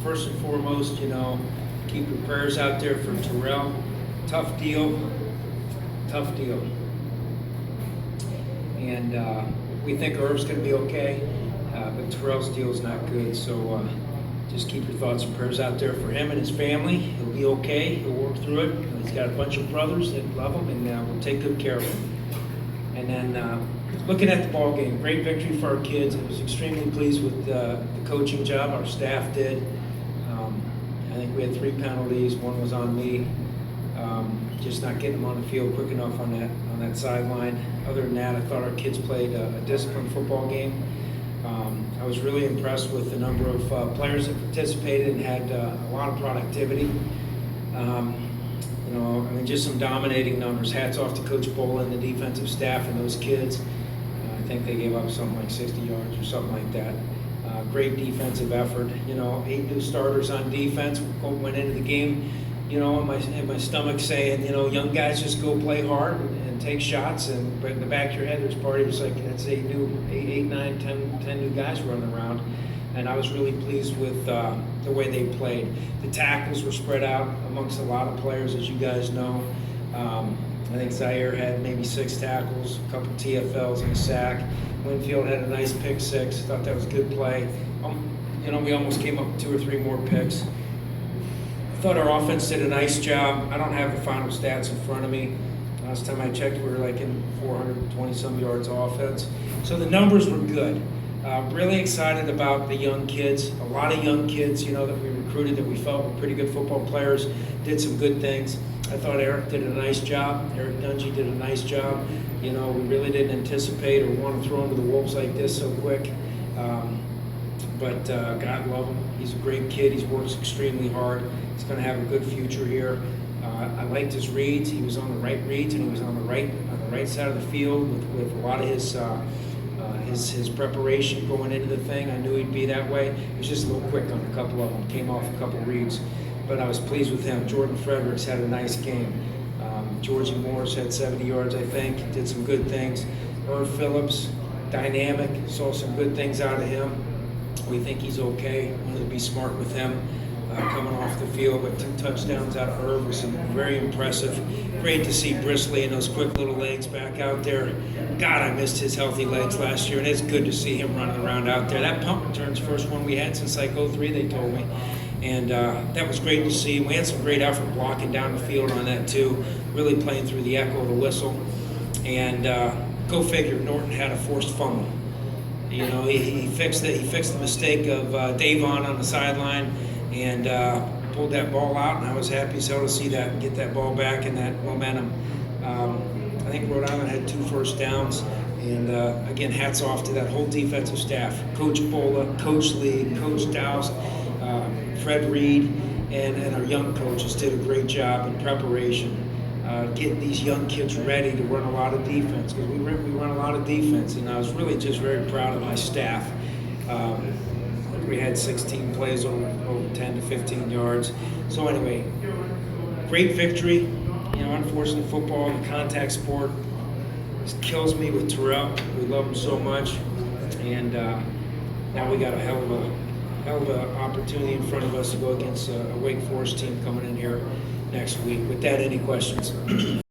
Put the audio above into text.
First and foremost, keep your prayers out there for Terrel. Tough deal. And we think Irv's going to be okay, but Terrell's deal is not good. So just keep your thoughts and prayers out there for him and his family. He'll be okay. He'll work through it. He's got a bunch of brothers that love him, and we'll take good care of him. And then looking at the ball game, great victory for our kids. I was extremely pleased with the coaching job our staff did. I think we had 3 penalties. One was on me. Just not getting them on the field quick enough on that sideline. Other than that, I thought our kids played a disciplined football game. I was really impressed with the number of players that participated and had a lot of productivity. Just some dominating numbers. Hats off to Coach Bola and the defensive staff and those kids. I think they gave up something like 60 yards or something like that. Great defensive effort. 8 new starters on defense. Went into the game, in my stomach saying, young guys just go play hard and take shots. But in the back of your head, there's part of you like, that's 8, 9, 10 new guys running around. And I was really pleased with the way they played. The tackles were spread out amongst a lot of players, as you guys know. I think Zaire had maybe 6 tackles, a couple TFLs and a sack. Winfield had a nice pick 6. Thought that was a good play. We almost came up with 2 or 3 more picks. I thought our offense did a nice job. I don't have the final stats in front of me. Last time I checked, we were like in 420-some yards offense. So the numbers were good. Really excited about the young kids. A lot of young kids, that we recruited that we felt were pretty good football players, did some good things. I thought Eric did a nice job. Eric Dungy did a nice job. We really didn't anticipate or want to throw him to the wolves like this so quick. But God love him. He's a great kid. He's worked extremely hard. He's going to have a good future here. I liked his reads. He was on the right reads, and he was on the right side of the field with a lot of his preparation going into the thing. I knew he'd be that way. He was just a little quick on a couple of them. Came off a couple reads, but I was pleased with him. Jordan Fredericks had a nice game. Georgie Morris had 70 yards, I think. Did some good things. Irv Phillips, dynamic. Saw some good things out of him. We think he's okay. Wanted to be smart with him coming off the field, but 2 touchdowns out of Irv was very impressive. Great to see Brisley and those quick little legs back out there. God, I missed his healthy legs last year, and it's good to see him running around out there. That punt return's first one we had since like 03, they told me. And that was great to see. We had some great effort blocking down the field on that too, really playing through the echo of the whistle. And go figure, Norton had a forced fumble. He fixed it. He fixed the mistake of Davon on the sideline and pulled that ball out, and I was happy as hell to see that and get that ball back and that momentum. I think Rhode Island had 2 first downs, and again, hats off to that whole defensive staff. Coach Bola, Coach Lee, Coach Dowse, Fred Reed, and our young coaches did a great job in preparation, getting these young kids ready to run a lot of defense, because we run a lot of defense, and I was really just very proud of my staff. We had 16 plays over 10 to 15 yards. So anyway, great victory. Unfortunately, football, the contact sport, just kills me with Terrel. We love him so much, and now we got a hell of a opportunity in front of us to go against a Wake Forest team coming in here next week. With that, any questions?